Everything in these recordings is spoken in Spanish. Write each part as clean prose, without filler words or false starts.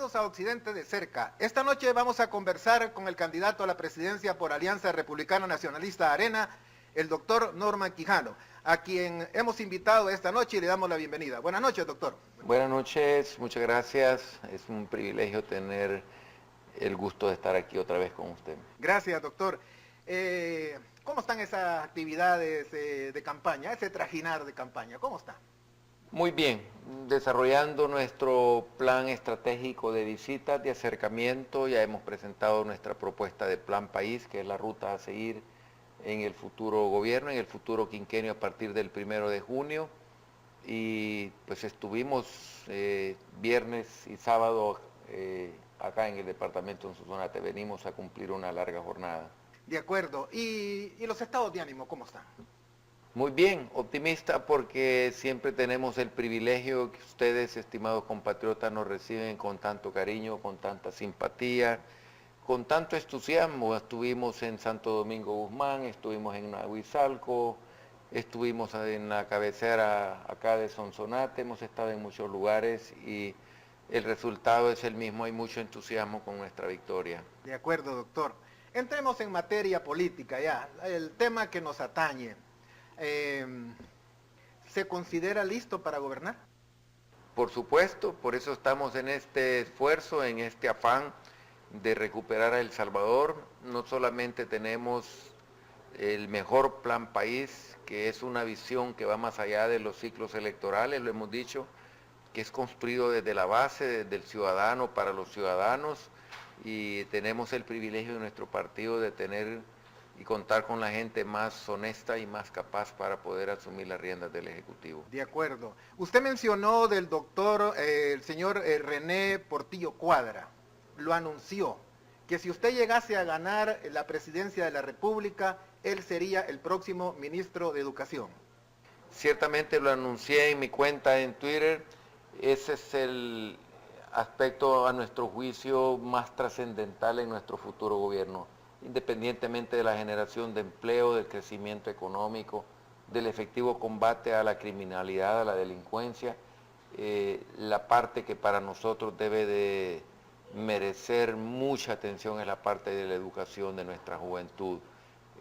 bienvenidos a Occidente de Cerca. Esta noche vamos a conversar con el candidato a la presidencia por Alianza Republicana Nacionalista Arena, el doctor Norman Quijano, a quien hemos invitado esta noche y le damos la bienvenida. Buenas noches, doctor. Buenas noches, muchas gracias. Es un privilegio tener el gusto de estar aquí otra vez con usted. Gracias, doctor. ¿Cómo están esas actividades de campaña, ese trajinar de campaña? ¿Cómo está? Muy bien, desarrollando nuestro plan estratégico de visitas, de acercamiento. Ya hemos presentado nuestra propuesta de plan país, que es la ruta a seguir en el futuro gobierno, en el futuro quinquenio a partir del 1 de junio. Y pues estuvimos viernes y sábado acá en el departamento de Sonsonate. Venimos a cumplir una larga jornada. De acuerdo. ¿Y los estados de ánimo cómo están? Muy bien, optimista porque siempre tenemos el privilegio que ustedes, estimados compatriotas, nos reciben con tanto cariño, con tanta simpatía, con tanto entusiasmo. Estuvimos en Santo Domingo Guzmán, estuvimos en Nahuizalco, estuvimos en la cabecera acá de Sonsonate, hemos estado en muchos lugares y el resultado es el mismo, hay mucho entusiasmo con nuestra victoria. De acuerdo, doctor. Entremos en materia política ya, el tema que nos atañe. ¿Se considera listo para gobernar? Por supuesto, por eso estamos en este esfuerzo, en este afán de recuperar a El Salvador. No solamente tenemos el mejor plan país, que es una visión que va más allá de los ciclos electorales, lo hemos dicho, que es construido desde la base, desde el ciudadano para los ciudadanos, y tenemos el privilegio de nuestro partido de tener y contar con la gente más honesta y más capaz para poder asumir las riendas del Ejecutivo. De acuerdo. Usted mencionó del doctor, el señor René Portillo Cuadra, lo anunció, que si usted llegase a ganar la presidencia de la República, él sería el próximo ministro de Educación. Ciertamente lo anuncié en mi cuenta en Twitter. Ese es el aspecto, a nuestro juicio, más trascendental en nuestro futuro gobierno, independientemente de la generación de empleo, del crecimiento económico, del efectivo combate a la criminalidad, a la delincuencia. La parte que para nosotros debe de merecer mucha atención es la parte de la educación de nuestra juventud.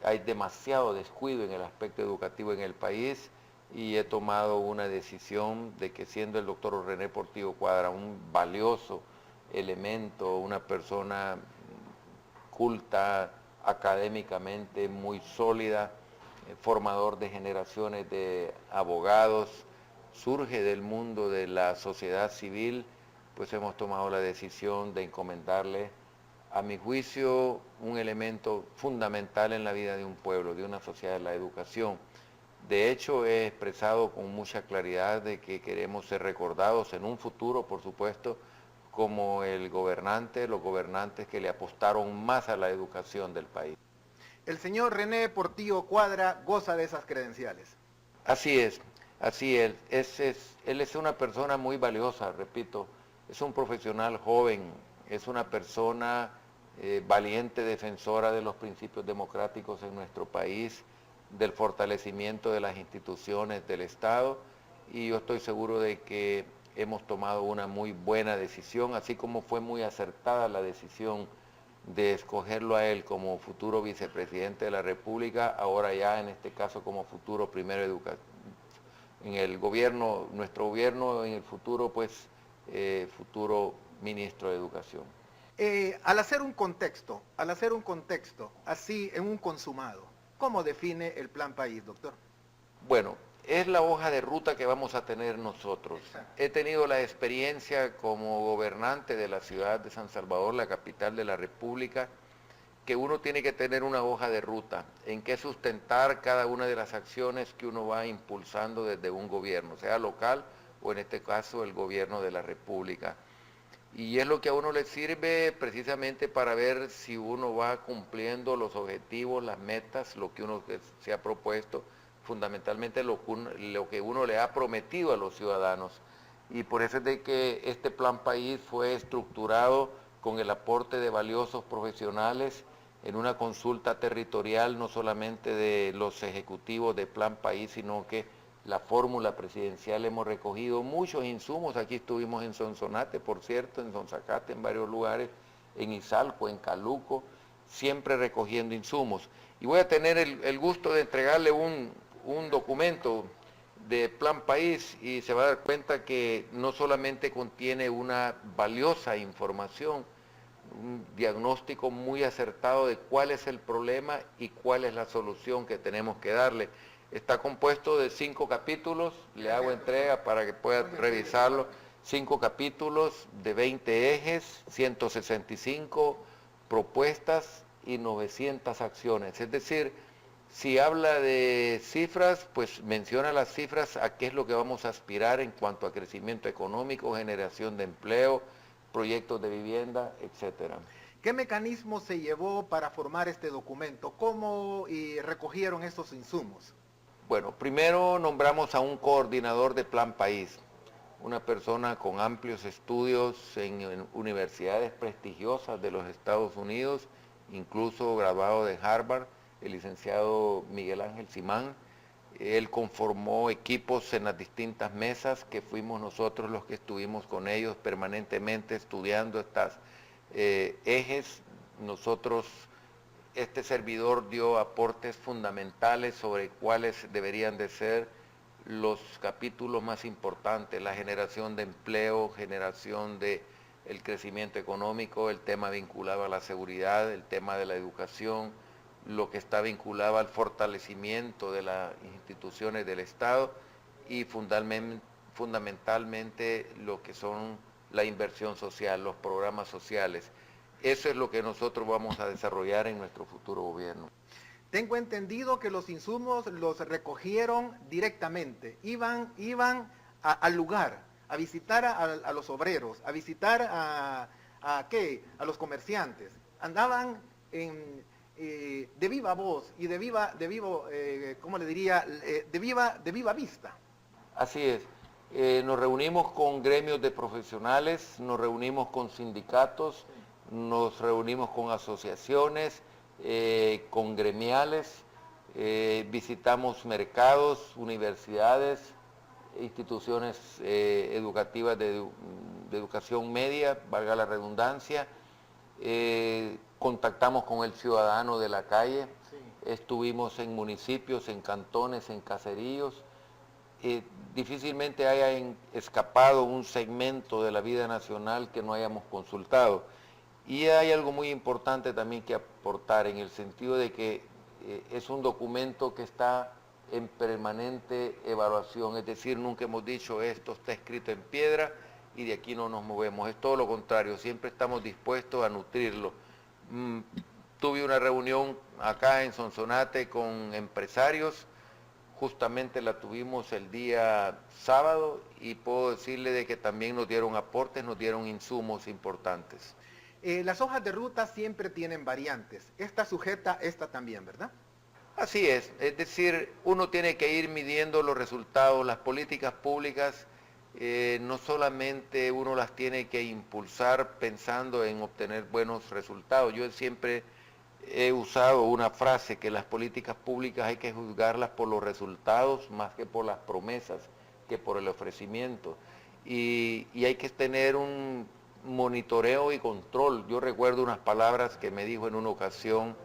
Hay demasiado descuido en el aspecto educativo en el país y he tomado una decisión de que, siendo el doctor René Portillo Cuadra un valioso elemento, una persona culta, académicamente muy sólida, formador de generaciones de abogados, surge del mundo de la sociedad civil, pues hemos tomado la decisión de encomendarle, a mi juicio, un elemento fundamental en la vida de un pueblo, de una sociedad, la educación. De hecho, he expresado con mucha claridad de que queremos ser recordados en un futuro, por supuesto, como el gobernante, los gobernantes que le apostaron más a la educación del país. El señor René Portillo Cuadra goza de esas credenciales. Así es, así es. Él es una persona muy valiosa, repito, es un profesional joven, es una persona valiente defensora de los principios democráticos en nuestro país, del fortalecimiento de las instituciones del Estado, y yo estoy seguro de que hemos tomado una muy buena decisión, así como fue muy acertada la decisión de escogerlo a él como futuro vicepresidente de la República, ahora ya en este caso como futuro primero educador. En el gobierno, nuestro gobierno en el futuro, pues futuro ministro de Educación. Al hacer un contexto, así en un consumado, ¿cómo define el plan país, doctor? Bueno, es la hoja de ruta que vamos a tener nosotros. He tenido la experiencia como gobernante de la ciudad de San Salvador, la capital de la República, que uno tiene que tener una hoja de ruta en que sustentar cada una de las acciones que uno va impulsando desde un gobierno, sea local o en este caso el gobierno de la República. Y es lo que a uno le sirve precisamente para ver si uno va cumpliendo los objetivos, las metas, lo que uno se ha propuesto, fundamentalmente lo que uno le ha prometido a los ciudadanos. Y por eso es de que este plan país fue estructurado con el aporte de valiosos profesionales en una consulta territorial, no solamente de los ejecutivos de plan país, sino que la fórmula presidencial hemos recogido muchos insumos. Aquí estuvimos en Sonsonate, por cierto, en Sonzacate, en varios lugares, en Izalco, en Caluco, siempre recogiendo insumos. Y voy a tener el gusto de entregarle un documento de Plan País y se va a dar cuenta que no solamente contiene una valiosa información, un diagnóstico muy acertado de cuál es el problema y cuál es la solución que tenemos que darle. Está compuesto de 5 capítulos, le hago entrega para que pueda revisarlo, 5 capítulos de 20 ejes, 165 propuestas y 900 acciones. Es decir, si habla de cifras, pues menciona las cifras a qué es lo que vamos a aspirar en cuanto a crecimiento económico, generación de empleo, proyectos de vivienda, etcétera. ¿Qué mecanismo se llevó para formar este documento? ¿Cómo recogieron estos insumos? Bueno, primero nombramos a un coordinador de Plan País, una persona con amplios estudios en universidades prestigiosas de los Estados Unidos, incluso graduado de Harvard, el licenciado Miguel Ángel Simán. Él conformó equipos en las distintas mesas que fuimos nosotros los que estuvimos con ellos permanentemente estudiando estas ejes. Este servidor dio aportes fundamentales sobre cuáles deberían de ser los capítulos más importantes: la generación de empleo, generación de el crecimiento económico, el tema vinculado a la seguridad, el tema de la educación, lo que está vinculado al fortalecimiento de las instituciones del Estado y fundamentalmente lo que son la inversión social, los programas sociales. Eso es lo que nosotros vamos a desarrollar en nuestro futuro gobierno. Tengo entendido que los insumos los recogieron directamente, iban al lugar, a visitar a los obreros, a visitar a los comerciantes, andaban de viva voz y de viva vista. Así es. Nos reunimos con gremios de profesionales, nos reunimos con sindicatos, nos reunimos con asociaciones, con gremiales, visitamos mercados, universidades, instituciones educativas de educación media, valga la redundancia, contactamos con el ciudadano de la calle, sí. Estuvimos en municipios, en cantones, en caseríos. Difícilmente haya escapado un segmento de la vida nacional que no hayamos consultado. Y hay algo muy importante también que aportar, en el sentido de que es un documento que está en permanente evaluación, es decir, nunca hemos dicho esto está escrito en piedra y de aquí no nos movemos, es todo lo contrario, siempre estamos dispuestos a nutrirlo. Tuve una reunión acá en Sonsonate con empresarios, justamente la tuvimos el día sábado y puedo decirle de que también nos dieron aportes, nos dieron insumos importantes. Las hojas de ruta siempre tienen variantes. Esta sujeta esta también, ¿verdad? Así es decir, uno tiene que ir midiendo los resultados. Las políticas públicas no solamente uno las tiene que impulsar pensando en obtener buenos resultados. Yo siempre he usado una frase, que las políticas públicas hay que juzgarlas por los resultados más que por las promesas, que por el ofrecimiento. Y hay que tener un monitoreo y control. Yo recuerdo unas palabras que me dijo en una ocasión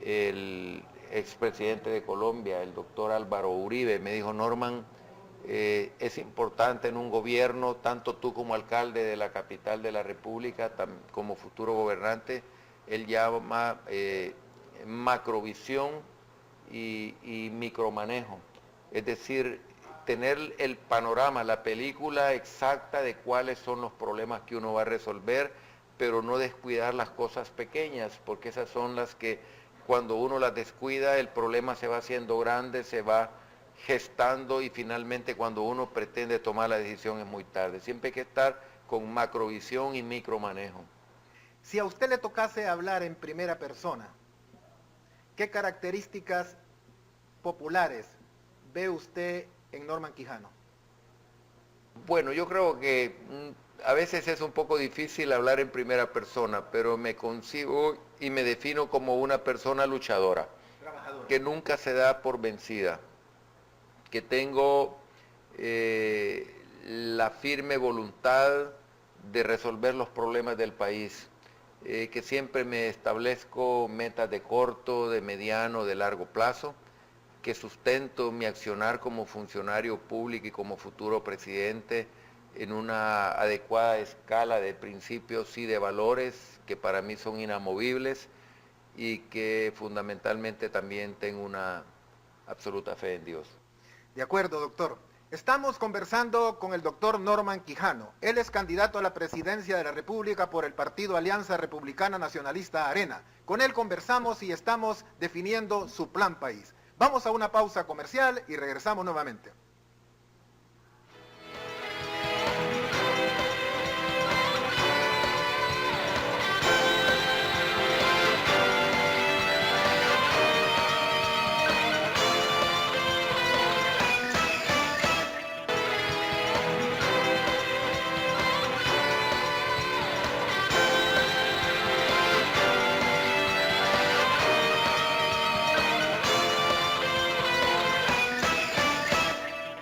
el expresidente de Colombia, el doctor Álvaro Uribe. Me dijo: Norman, es importante en un gobierno, tanto tú como alcalde de la capital de la República, como futuro gobernante, él llama macrovisión y micromanejo. Es decir, tener el panorama, la película exacta de cuáles son los problemas que uno va a resolver, pero no descuidar las cosas pequeñas, porque esas son las que cuando uno las descuida el problema se va haciendo grande, se va gestando y finalmente cuando uno pretende tomar la decisión es muy tarde. Siempre hay que estar con macrovisión y micromanejo. Si a usted le tocase hablar en primera persona, ¿qué características populares ve usted en Norman Quijano? Bueno, yo creo que a veces es un poco difícil hablar en primera persona, pero me concibo y me defino como una persona luchadora, que nunca se da por vencida, que tengo la firme voluntad de resolver los problemas del país, que siempre me establezco metas de corto, de mediano, de largo plazo, que sustento mi accionar como funcionario público y como futuro presidente en una adecuada escala de principios y de valores que para mí son inamovibles y que fundamentalmente también tengo una absoluta fe en Dios. De acuerdo, doctor. Estamos conversando con el doctor Norman Quijano. Él es candidato a la presidencia de la República por el partido Alianza Republicana Nacionalista Arena. Con él conversamos y estamos definiendo su plan país. Vamos a una pausa comercial y regresamos nuevamente.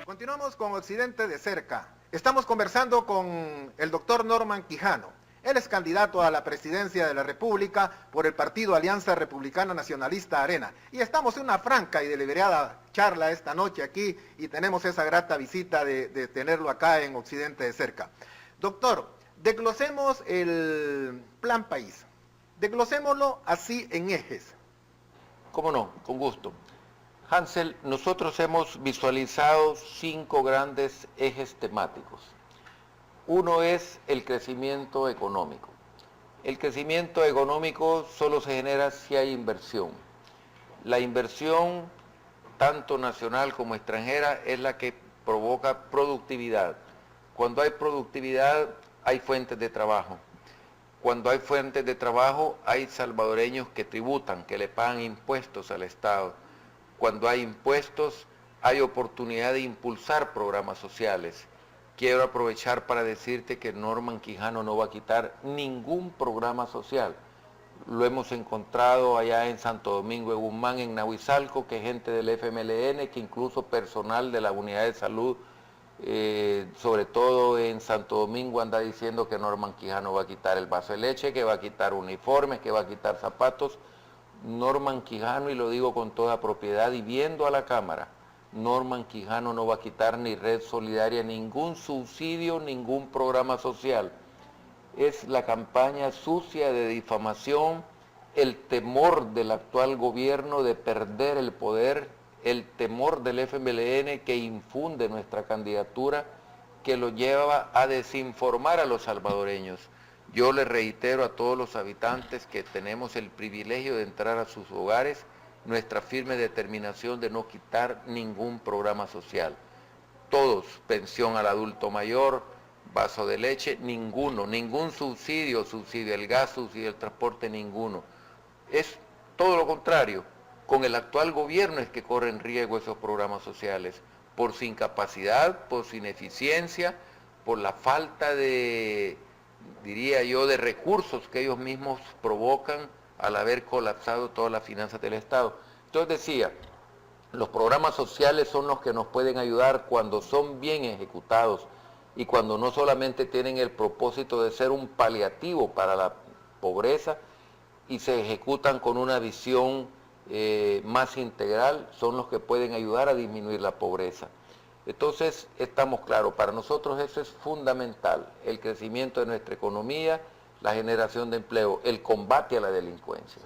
Continuamos con Occidente de cerca. Estamos conversando con el doctor Norman Quijano. Él es candidato a la presidencia de la República por el partido Alianza Republicana Nacionalista Arena. Y estamos en una franca y deliberada charla esta noche aquí y tenemos esa grata visita de tenerlo acá en Occidente de cerca. Doctor, desglosemos el plan país. Desglosémoslo así en ejes. ¿Cómo no? Con gusto. Hansel, nosotros hemos visualizado 5 grandes ejes temáticos. Uno es el crecimiento económico. El crecimiento económico solo se genera si hay inversión. La inversión, tanto nacional como extranjera, es la que provoca productividad. Cuando hay productividad, hay fuentes de trabajo. Cuando hay fuentes de trabajo, hay salvadoreños que tributan, que le pagan impuestos al Estado. Cuando hay impuestos, hay oportunidad de impulsar programas sociales. Quiero aprovechar para decirte que Norman Quijano no va a quitar ningún programa social. Lo hemos encontrado allá en Santo Domingo de Guzmán, en Nahuizalco, que gente del FMLN, que incluso personal de la unidad de salud, sobre todo en Santo Domingo, anda diciendo que Norman Quijano va a quitar el vaso de leche, que va a quitar uniformes, que va a quitar zapatos. Norman Quijano, y lo digo con toda propiedad y viendo a la Cámara, Norman Quijano no va a quitar ni Red Solidaria, ningún subsidio, ningún programa social. Es la campaña sucia de difamación, el temor del actual gobierno de perder el poder, el temor del FMLN que infunde nuestra candidatura, que lo lleva a desinformar a los salvadoreños. Yo les reitero a todos los habitantes que tenemos el privilegio de entrar a sus hogares nuestra firme determinación de no quitar ningún programa social. Todos, pensión al adulto mayor, vaso de leche, ninguno, ningún subsidio el gas, subsidio el transporte, ninguno. Es todo lo contrario, con el actual gobierno es que corren riesgo esos programas sociales, por su incapacidad, por su ineficiencia, por la falta de, diría yo, de recursos que ellos mismos provocan al haber colapsado todas las finanzas del Estado. Entonces decía, los programas sociales son los que nos pueden ayudar cuando son bien ejecutados y cuando no solamente tienen el propósito de ser un paliativo para la pobreza y se ejecutan con una visión más integral, son los que pueden ayudar a disminuir la pobreza. Entonces, estamos claros, para nosotros eso es fundamental, el crecimiento de nuestra economía, la generación de empleo, el combate a la delincuencia.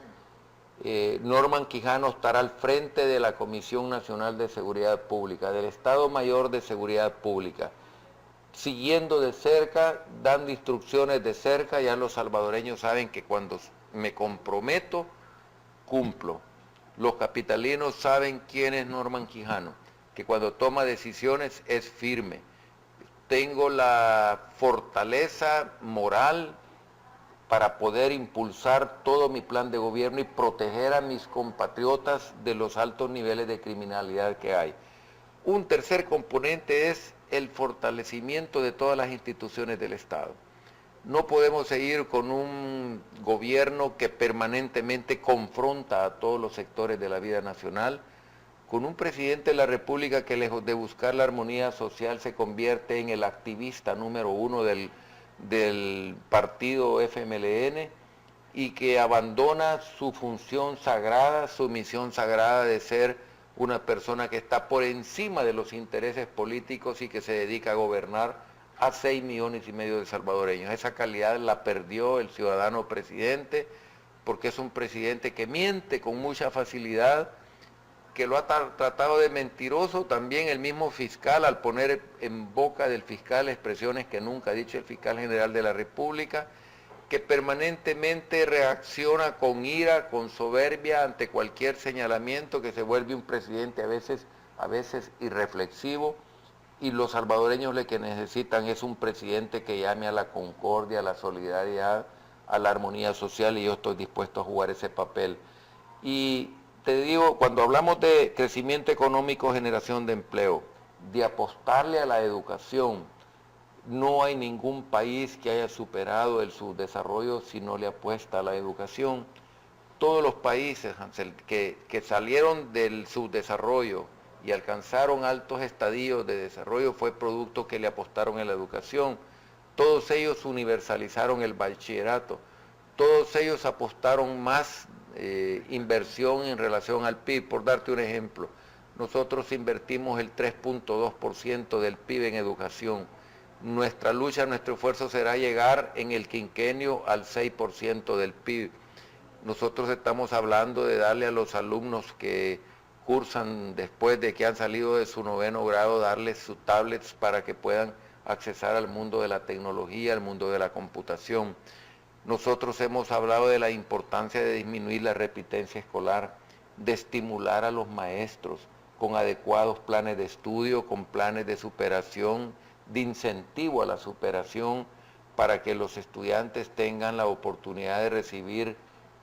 Norman Quijano estará al frente de la Comisión Nacional de Seguridad Pública, del Estado Mayor de Seguridad Pública, siguiendo de cerca, dando instrucciones de cerca. Ya los salvadoreños saben que cuando me comprometo, cumplo. Los capitalinos saben quién es Norman Quijano, que cuando toma decisiones es firme. Tengo la fortaleza moral para poder impulsar todo mi plan de gobierno y proteger a mis compatriotas de los altos niveles de criminalidad que hay. Un tercer componente es el fortalecimiento de todas las instituciones del Estado. No podemos seguir con un gobierno que permanentemente confronta a todos los sectores de la vida nacional. con un presidente de la República que lejos de buscar la armonía social se convierte en el activista número uno del partido FMLN y que abandona su función sagrada, su misión sagrada de ser una persona que está por encima de los intereses políticos y que se dedica a gobernar a 6,5 millones de salvadoreños. Esa calidad la perdió el ciudadano presidente, porque es un presidente que miente con mucha facilidad, que lo ha tratado de mentiroso también el mismo fiscal al poner en boca del fiscal expresiones que nunca ha dicho el fiscal general de la República, que permanentemente reacciona con ira, con soberbia ante cualquier señalamiento, que se vuelve un presidente a veces irreflexivo, y los salvadoreños lo que necesitan es un presidente que llame a la concordia, a la solidaridad, a la armonía social, y yo estoy dispuesto a jugar ese papel. Y te digo, cuando hablamos de crecimiento económico, generación de empleo, de apostarle a la educación, no hay ningún país que haya superado el subdesarrollo si no le apuesta a la educación. Todos los países, Hansel, que salieron del subdesarrollo y alcanzaron altos estadios de desarrollo fue producto que le apostaron a la educación. Todos ellos universalizaron el bachillerato, todos ellos apostaron más inversión en relación al PIB. Por darte un ejemplo, nosotros invertimos el 3.2% del PIB en educación. Nuestra lucha, nuestro esfuerzo será llegar en el quinquenio al 6% del PIB. Nosotros estamos hablando de darle a los alumnos que cursan después de que han salido de su 9º grado, darles sus tablets para que puedan accesar al mundo de la tecnología, al mundo de la computación. Nosotros hemos hablado de la importancia de disminuir la repitencia escolar, de estimular a los maestros con adecuados planes de estudio, con planes de superación, de incentivo a la superación, para que los estudiantes tengan la oportunidad de recibir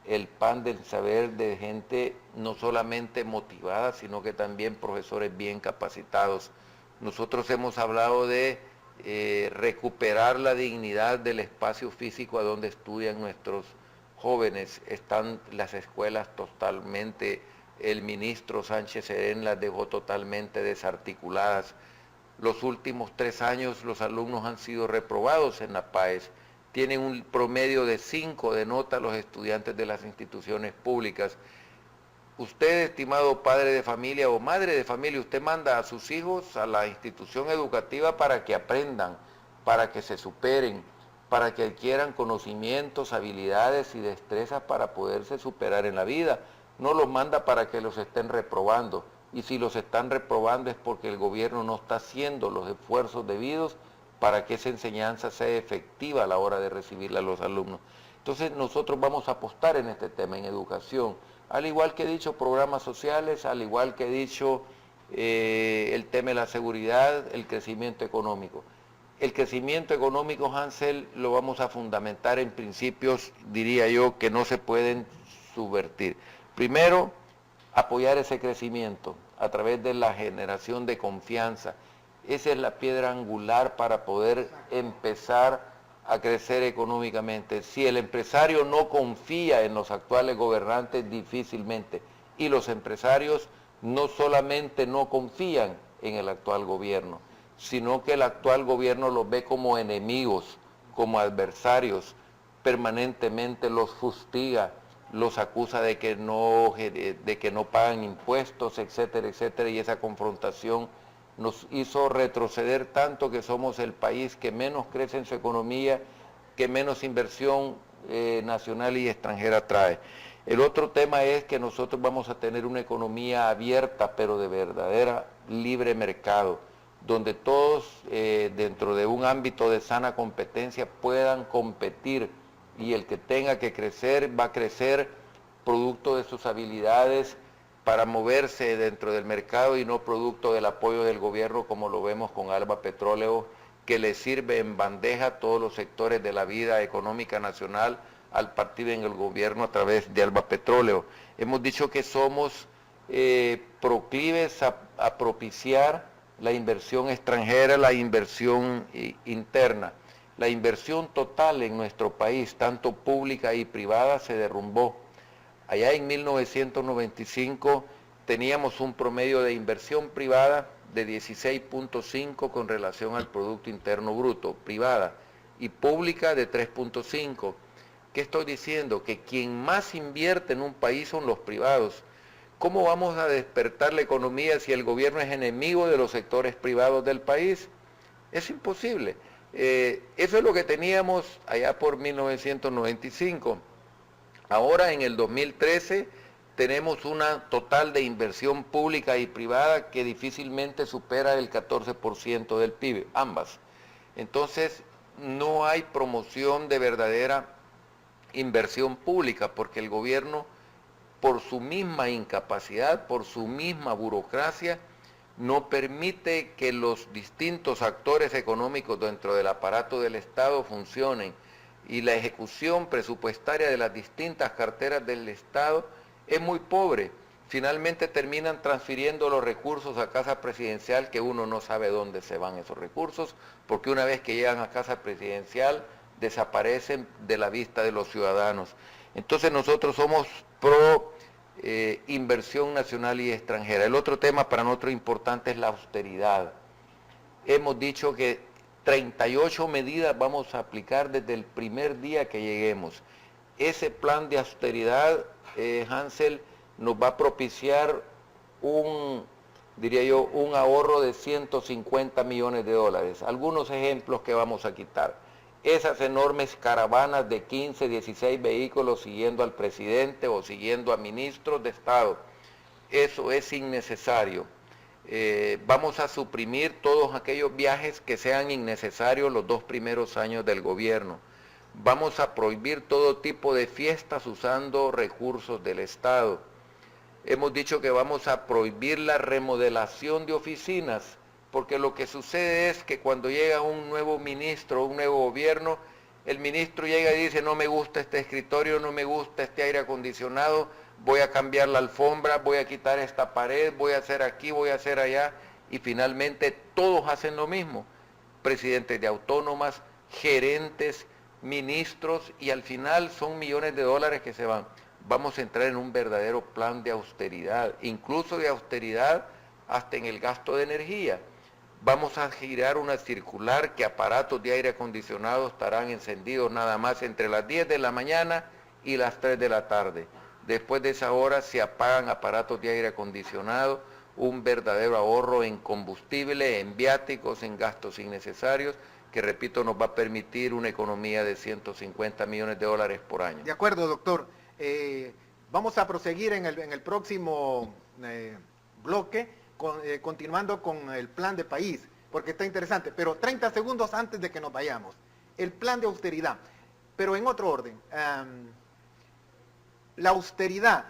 el pan del saber de gente no solamente motivada, sino que también profesores bien capacitados. Nosotros hemos hablado de recuperar la dignidad del espacio físico a donde estudian nuestros jóvenes. Están las escuelas totalmente, el ministro Sánchez Serén las dejó totalmente desarticuladas. Los últimos 3 años los alumnos han sido reprobados en la PAES. Tienen un promedio de 5 de nota los estudiantes de las instituciones públicas. Usted, estimado padre de familia o madre de familia, usted manda a sus hijos a la institución educativa para que aprendan, para que se superen, para que adquieran conocimientos, habilidades y destrezas para poderse superar en la vida. No los manda para que los estén reprobando. Y si los están reprobando es porque el gobierno no está haciendo los esfuerzos debidos para que esa enseñanza sea efectiva a la hora de recibirla a los alumnos. Entonces nosotros vamos a apostar en este tema, en educación. Al igual que he dicho programas sociales, al igual que he dicho el tema de la seguridad, el crecimiento económico. El crecimiento económico, Hansel, lo vamos a fundamentar en principios, diría yo, que no se pueden subvertir. Primero, apoyar ese crecimiento a través de la generación de confianza. Esa es la piedra angular para poder empezar a crecer económicamente. Si el empresario no confía en los actuales gobernantes, difícilmente. Y los empresarios no solamente no confían en el actual gobierno, sino que el actual gobierno los ve como enemigos, como adversarios, permanentemente los fustiga, los acusa de que no pagan impuestos, etcétera, etcétera, y esa confrontación nos hizo retroceder tanto que somos el país que menos crece en su economía, que menos inversión nacional y extranjera trae. El otro tema es que nosotros vamos a tener una economía abierta, pero de verdadera libre mercado, donde todos dentro de un ámbito de sana competencia puedan competir, y el que tenga que crecer va a crecer producto de sus habilidades para moverse dentro del mercado y no producto del apoyo del gobierno, como lo vemos con Alba Petróleo, que le sirve en bandeja a todos los sectores de la vida económica nacional al partir en el gobierno a través de Alba Petróleo. Hemos dicho que somos proclives a propiciar la inversión extranjera, la inversión interna. La inversión total en nuestro país, tanto pública y privada, se derrumbó. Allá en 1995 teníamos un promedio de inversión privada de 16.5 con relación al Producto Interno Bruto, privada, y pública de 3.5. ¿Qué estoy diciendo? Que quien más invierte en un país son los privados. ¿Cómo vamos a despertar la economía si el gobierno es enemigo de los sectores privados del país? Es imposible. Eso es lo que teníamos allá por 1995. Ahora en el 2013 tenemos una total de inversión pública y privada que difícilmente supera el 14% del PIB, ambas. Entonces no hay promoción de verdadera inversión pública porque el gobierno, por su misma incapacidad, por su misma burocracia, no permite que los distintos actores económicos dentro del aparato del Estado funcionen, y la ejecución presupuestaria de las distintas carteras del Estado es muy pobre. Finalmente terminan transfiriendo los recursos a Casa Presidencial, que uno no sabe dónde se van esos recursos, porque una vez que llegan a Casa Presidencial desaparecen de la vista de los ciudadanos. Entonces nosotros somos pro inversión nacional y extranjera. El otro tema para nosotros importante es la austeridad. Hemos dicho que 38 medidas vamos a aplicar desde el primer día que lleguemos. Ese plan de austeridad, Hansel, nos va a propiciar diría yo, un ahorro de 150 millones de dólares. Algunos ejemplos que vamos a quitar. Esas enormes caravanas de 15, 16 vehículos siguiendo al presidente o siguiendo a ministros de Estado. Eso es innecesario. Vamos a suprimir todos aquellos viajes que sean innecesarios los 2 primeros años del gobierno. Vamos a prohibir todo tipo de fiestas usando recursos del Estado. Hemos dicho que vamos a prohibir la remodelación de oficinas, porque lo que sucede es que cuando llega un nuevo ministro, un nuevo gobierno, el ministro llega y dice, no me gusta este escritorio, no me gusta este aire acondicionado, voy a cambiar la alfombra, voy a quitar esta pared, voy a hacer aquí, voy a hacer allá, y finalmente todos hacen lo mismo, presidentes de autónomas, gerentes, ministros, y al final son millones de dólares que se van. Vamos a entrar en un verdadero plan de austeridad, incluso de austeridad hasta en el gasto de energía. Vamos a girar una circular que aparatos de aire acondicionado estarán encendidos nada más entre las 10 de la mañana y las 3 de la tarde. Después de esa hora se apagan aparatos de aire acondicionado, un verdadero ahorro en combustible, en viáticos, en gastos innecesarios, que repito nos va a permitir una economía de 150 millones de dólares por año. De acuerdo, doctor. Vamos a proseguir en el próximo bloque, continuando con el plan de país, porque está interesante, pero 30 segundos antes de que nos vayamos. El plan de austeridad, pero en otro orden. La austeridad.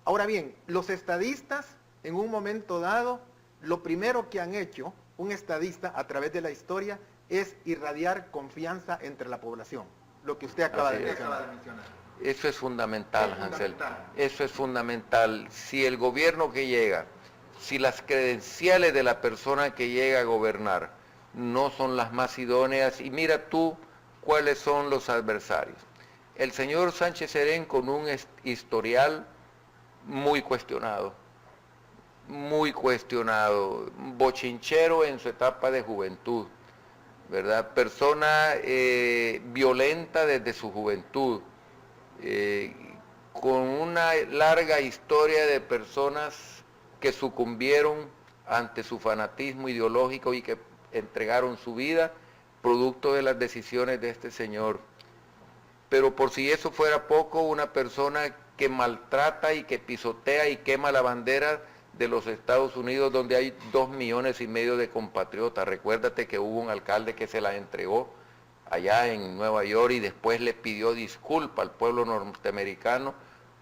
Ahora bien, los estadistas, en un momento dado, lo primero que han hecho un estadista a través de la historia es irradiar confianza entre la población, lo que usted acaba de mencionar. Eso es fundamental, Hansel. Eso es fundamental. Si el gobierno que llega, si las credenciales de la persona que llega a gobernar no son las más idóneas, y mira tú cuáles son los adversarios. El señor Sánchez Serén con un historial muy cuestionado, bochinchero en su etapa de juventud, ¿verdad? Persona violenta desde su juventud, con una larga historia de personas que sucumbieron ante su fanatismo ideológico y que entregaron su vida producto de las decisiones de este señor. Pero por si eso fuera poco, una persona que maltrata y que pisotea y quema la bandera de los Estados Unidos, donde hay 2,5 millones de compatriotas. Recuérdate que hubo un alcalde que se la entregó allá en Nueva York y después le pidió disculpa al pueblo norteamericano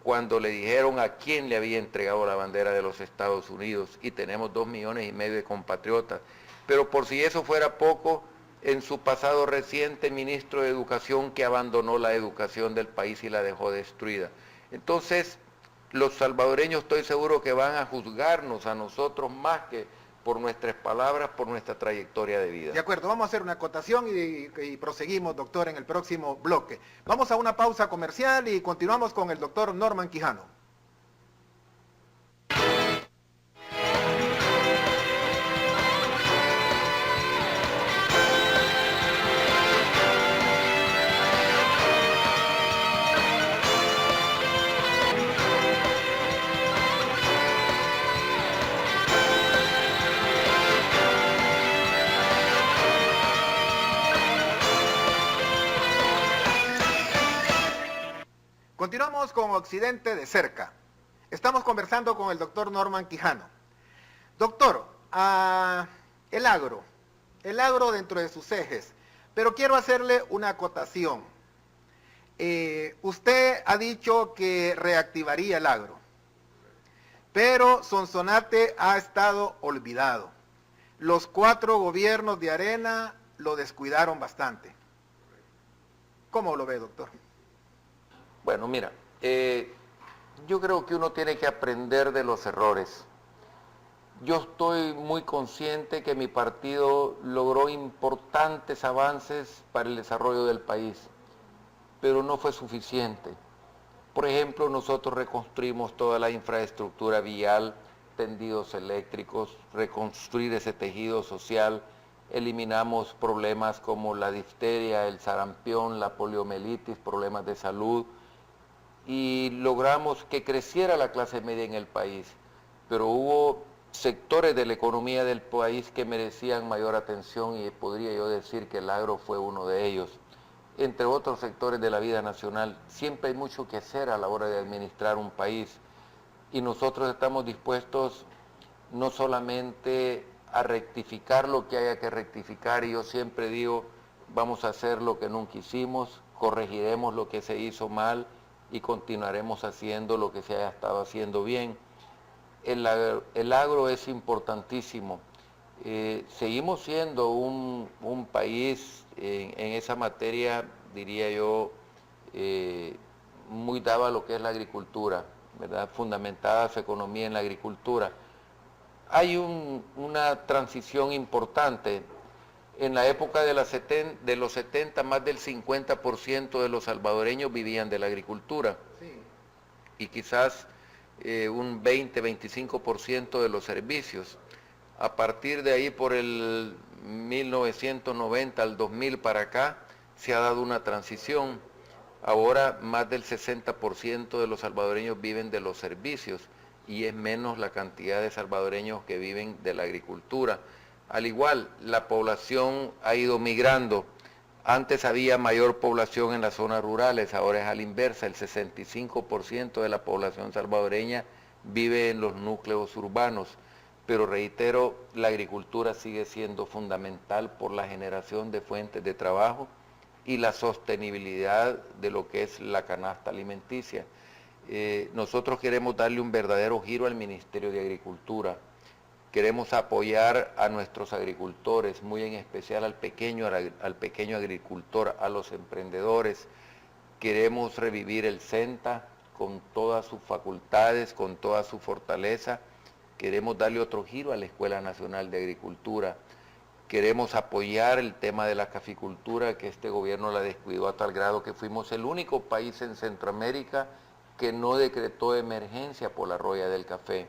cuando le dijeron a quién le había entregado la bandera de los Estados Unidos, y tenemos 2,5 millones de compatriotas. Pero por si eso fuera poco, en su pasado reciente, ministro de Educación que abandonó la educación del país y la dejó destruida. Entonces, los salvadoreños estoy seguro que van a juzgarnos a nosotros más que por nuestras palabras, por nuestra trayectoria de vida. De acuerdo, vamos a hacer una acotación y proseguimos, doctor, en el próximo bloque. Vamos a una pausa comercial y continuamos con el doctor Norman Quijano. Continuamos con Occidente de cerca. Estamos conversando con el doctor Norman Quijano. Doctor, el agro dentro de sus ejes, pero quiero hacerle una acotación. Usted ha dicho que reactivaría el agro, pero Sonsonate ha estado olvidado. Los 4 gobiernos de Arena lo descuidaron bastante. ¿Cómo lo ve, doctor? Bueno, mira, yo creo que uno tiene que aprender de los errores. Yo estoy muy consciente que mi partido logró importantes avances para el desarrollo del país, pero no fue suficiente. Por ejemplo, nosotros reconstruimos toda la infraestructura vial, tendidos eléctricos, reconstruir ese tejido social, eliminamos problemas como la difteria, el sarampión, la poliomielitis, problemas de salud, y logramos que creciera la clase media en el país, pero hubo sectores de la economía del país que merecían mayor atención y podría yo decir que el agro fue uno de ellos. Entre otros sectores de la vida nacional, siempre hay mucho que hacer a la hora de administrar un país y nosotros estamos dispuestos no solamente a rectificar lo que haya que rectificar, y yo siempre digo, vamos a hacer lo que nunca hicimos, corregiremos lo que se hizo mal y continuaremos haciendo lo que se haya estado haciendo bien. El agro es importantísimo. Seguimos siendo un país en esa materia, diría yo, muy dado a lo que es la agricultura, ¿verdad? Fundamentada su economía en la agricultura. Hay una transición importante. En la época de los 70, más del 50% de los salvadoreños vivían de la agricultura. Sí. Y quizás un 20-25% de los servicios. A partir de ahí, por el 1990 al 2000 para acá, se ha dado una transición. Ahora más del 60% de los salvadoreños viven de los servicios y es menos la cantidad de salvadoreños que viven de la agricultura. Al igual, la población ha ido migrando. Antes había mayor población en las zonas rurales, ahora es a la inversa, el 65% de la población salvadoreña vive en los núcleos urbanos, pero reitero, la agricultura sigue siendo fundamental por la generación de fuentes de trabajo y la sostenibilidad de lo que es la canasta alimenticia. Nosotros queremos darle un verdadero giro al Ministerio de Agricultura. Queremos apoyar a nuestros agricultores, muy en especial al pequeño agricultor, a los emprendedores. Queremos revivir el CENTA con todas sus facultades, con toda su fortaleza. Queremos darle otro giro a la Escuela Nacional de Agricultura. Queremos apoyar el tema de la caficultura, que este gobierno la descuidó a tal grado que fuimos el único país en Centroamérica que no decretó emergencia por la roya del café.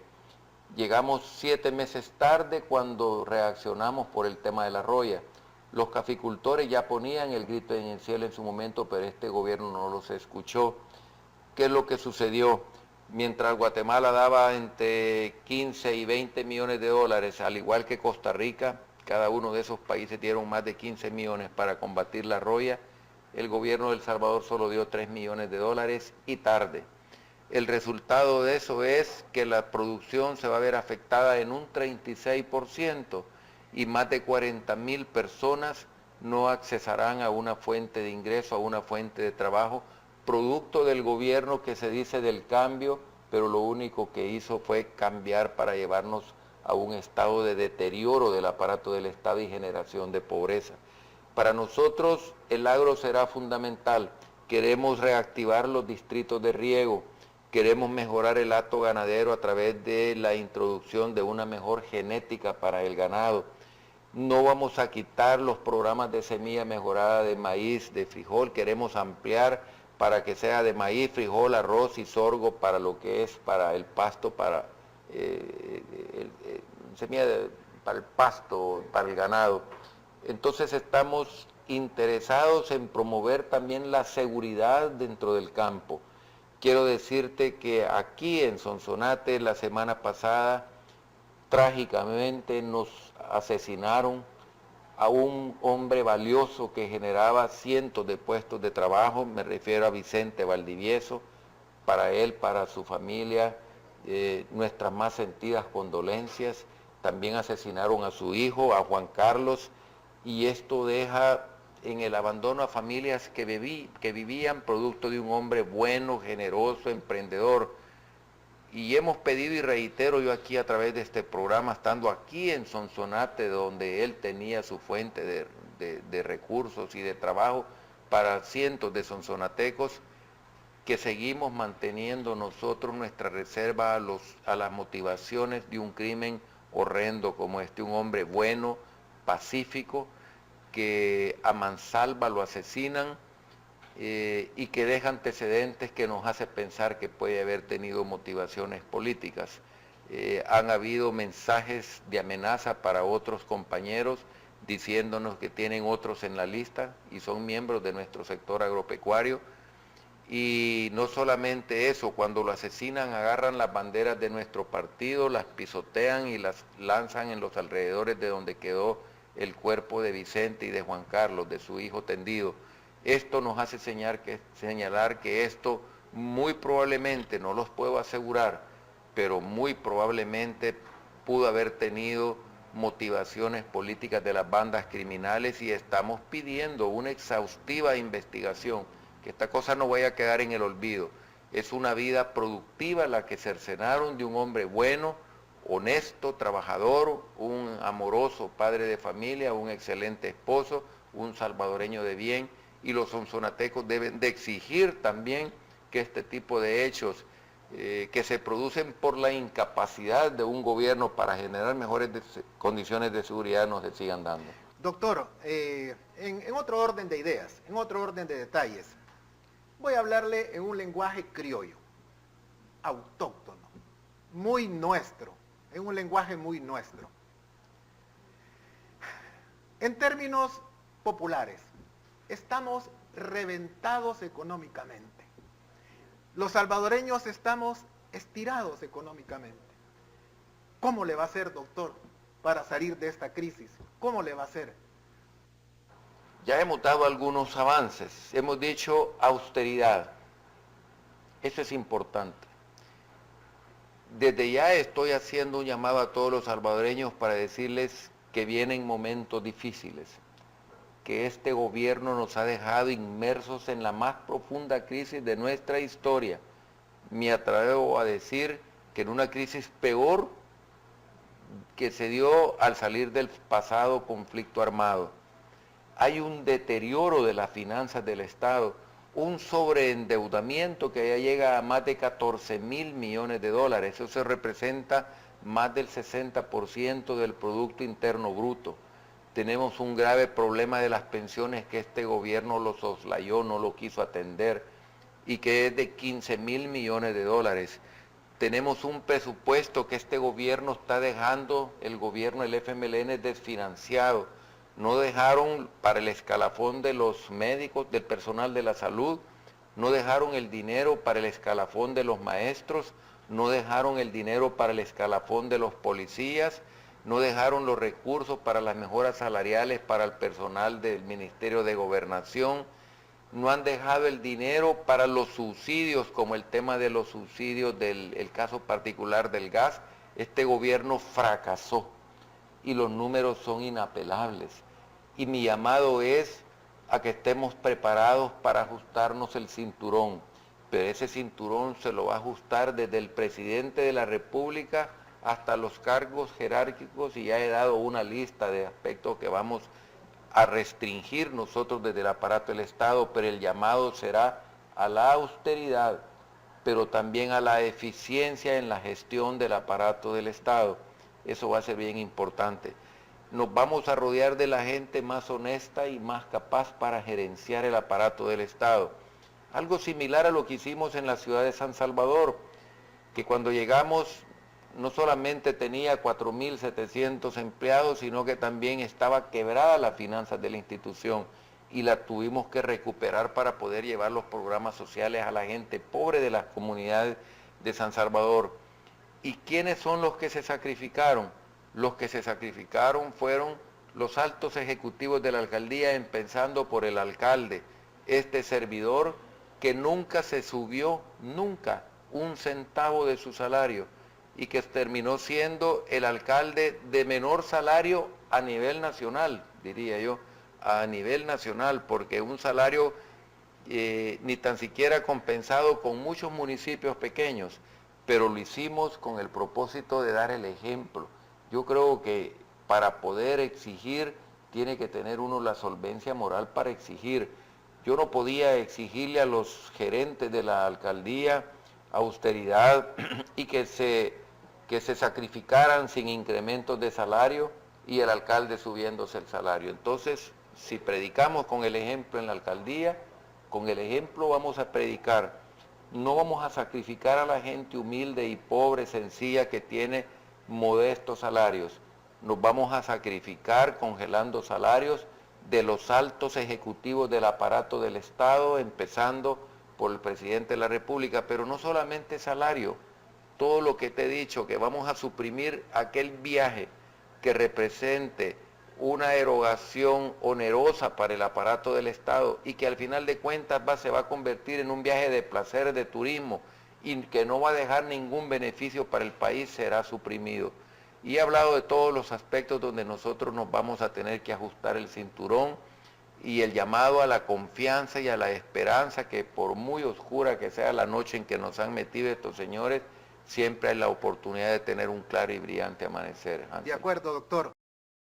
Llegamos 7 meses tarde cuando reaccionamos por el tema de la roya. Los caficultores ya ponían el grito en el cielo en su momento, pero este gobierno no los escuchó. ¿Qué es lo que sucedió? Mientras Guatemala daba entre 15 y 20 millones de dólares, al igual que Costa Rica, cada uno de esos países dieron más de 15 millones para combatir la roya, el gobierno de El Salvador solo dio 3 millones de dólares y tarde. El resultado de eso es que la producción se va a ver afectada en un 36% y más de 40,000 personas no accesarán a una fuente de ingreso, a una fuente de trabajo, producto del gobierno que se dice del cambio, pero lo único que hizo fue cambiar para llevarnos a un estado de deterioro del aparato del Estado y generación de pobreza. Para nosotros el agro será fundamental. Queremos reactivar los distritos de riego. Queremos mejorar el hato ganadero a través de la introducción de una mejor genética para el ganado. No vamos a quitar los programas de semilla mejorada de maíz, de frijol. Queremos ampliar para que sea de maíz, frijol, arroz y sorgo para lo que es para el pasto, para para el pasto, para el ganado. Entonces estamos interesados en promover también la seguridad dentro del campo. Quiero decirte que aquí en Sonsonate la semana pasada trágicamente nos asesinaron a un hombre valioso que generaba cientos de puestos de trabajo, me refiero a Vicente Valdivieso, para él, para su familia, nuestras más sentidas condolencias. También asesinaron a su hijo, a Juan Carlos, y esto deja en el abandono a familias que vivían producto de un hombre bueno, generoso, emprendedor. Y hemos pedido, y reitero yo aquí a través de este programa, estando aquí en Sonsonate, donde él tenía su fuente de recursos y de trabajo para cientos de sonsonatecos, que seguimos manteniendo nosotros nuestra reserva a las motivaciones de un crimen horrendo como este, un hombre bueno, pacífico, que a mansalva lo asesinan, y que deja antecedentes que nos hace pensar que puede haber tenido motivaciones políticas. Han habido mensajes de amenaza para otros compañeros diciéndonos que tienen otros en la lista y son miembros de nuestro sector agropecuario. Y no solamente eso, cuando lo asesinan agarran las banderas de nuestro partido, las pisotean y las lanzan en los alrededores de donde quedó el cuerpo de Vicente y de Juan Carlos, de su hijo tendido. Esto nos hace señalar que esto muy probablemente, no los puedo asegurar, pero muy probablemente pudo haber tenido motivaciones políticas de las bandas criminales, y estamos pidiendo una exhaustiva investigación, que esta cosa no vaya a quedar en el olvido. Es una vida productiva la que cercenaron de un hombre bueno, honesto, trabajador, un amoroso padre de familia, un excelente esposo, un salvadoreño de bien, y los sonsonatecos deben de exigir también que este tipo de hechos que se producen por la incapacidad de un gobierno para generar mejores condiciones de seguridad no se sigan dando. Doctor, en otro orden de ideas, en otro orden de detalles, voy a hablarle en un lenguaje criollo, autóctono, muy nuestro, en un lenguaje muy nuestro. En términos populares, estamos reventados económicamente. Los salvadoreños estamos estirados económicamente. ¿Cómo le va a hacer, doctor, para salir de esta crisis? ¿Cómo le va a hacer? Ya hemos dado algunos avances, hemos dicho austeridad, eso es importante. Desde ya estoy haciendo un llamado a todos los salvadoreños para decirles que vienen momentos difíciles, que este gobierno nos ha dejado inmersos en la más profunda crisis de nuestra historia. Me atrevo a decir que en una crisis peor que se dio al salir del pasado conflicto armado. Hay un deterioro de las finanzas del Estado, un sobreendeudamiento que ya llega a más de 14.000 millones de dólares. Eso se representa más del 60% del Producto Interno Bruto. Tenemos un grave problema de las pensiones que este gobierno lo soslayó, no lo quiso atender, y que es de 15.000 millones de dólares. Tenemos un presupuesto que este gobierno está dejando, el gobierno del FMLN, desfinanciado. No dejaron para el escalafón de los médicos, del personal de la salud, no dejaron el dinero para el escalafón de los maestros, no dejaron el dinero para el escalafón de los policías, no dejaron los recursos para las mejoras salariales para el personal del Ministerio de Gobernación, no han dejado el dinero para los subsidios, como el tema de los subsidios del caso particular del gas. Este gobierno fracasó y los números son inapelables. Y mi llamado es a que estemos preparados para ajustarnos el cinturón, pero ese cinturón se lo va a ajustar desde el presidente de la República hasta los cargos jerárquicos, y ya he dado una lista de aspectos que vamos a restringir nosotros desde el aparato del Estado, pero el llamado será a la austeridad, pero también a la eficiencia en la gestión del aparato del Estado. Eso va a ser bien importante. Nos vamos a rodear de la gente más honesta y más capaz para gerenciar el aparato del Estado. Algo similar a lo que hicimos en la ciudad de San Salvador, que cuando llegamos no solamente tenía 4.700 empleados, sino que también estaba quebrada las finanzas de la institución, y la tuvimos que recuperar para poder llevar los programas sociales a la gente pobre de las comunidades de San Salvador. ¿Y quiénes son los que se sacrificaron? Los que se sacrificaron fueron los altos ejecutivos de la alcaldía, empezando por el alcalde, este servidor, que nunca se subió, nunca, un centavo de su salario, y que terminó siendo el alcalde de menor salario a nivel nacional, diría yo, a nivel nacional, porque un salario ni tan siquiera compensado con muchos municipios pequeños, pero lo hicimos con el propósito de dar el ejemplo. Yo creo que para poder exigir, tiene que tener uno la solvencia moral para exigir. Yo no podía exigirle a los gerentes de la alcaldía austeridad y que se sacrificaran sin incrementos de salario y el alcalde subiéndose el salario. Entonces, si predicamos con el ejemplo en la alcaldía, con el ejemplo vamos a predicar. No vamos a sacrificar a la gente humilde y pobre, sencilla, que tiene modestos salarios. Nos vamos a sacrificar congelando salarios de los altos ejecutivos del aparato del Estado, empezando por el presidente de la República, pero no solamente salario, todo lo que te he dicho, que vamos a suprimir aquel viaje que represente una erogación onerosa para el aparato del Estado y que al final de cuentas se va a convertir en un viaje de placer, de turismo, y que no va a dejar ningún beneficio para el país, será suprimido. Y he hablado de todos los aspectos donde nosotros nos vamos a tener que ajustar el cinturón y el llamado a la confianza y a la esperanza, que por muy oscura que sea la noche en que nos han metido estos señores, siempre hay la oportunidad de tener un claro y brillante amanecer. De acuerdo, doctor.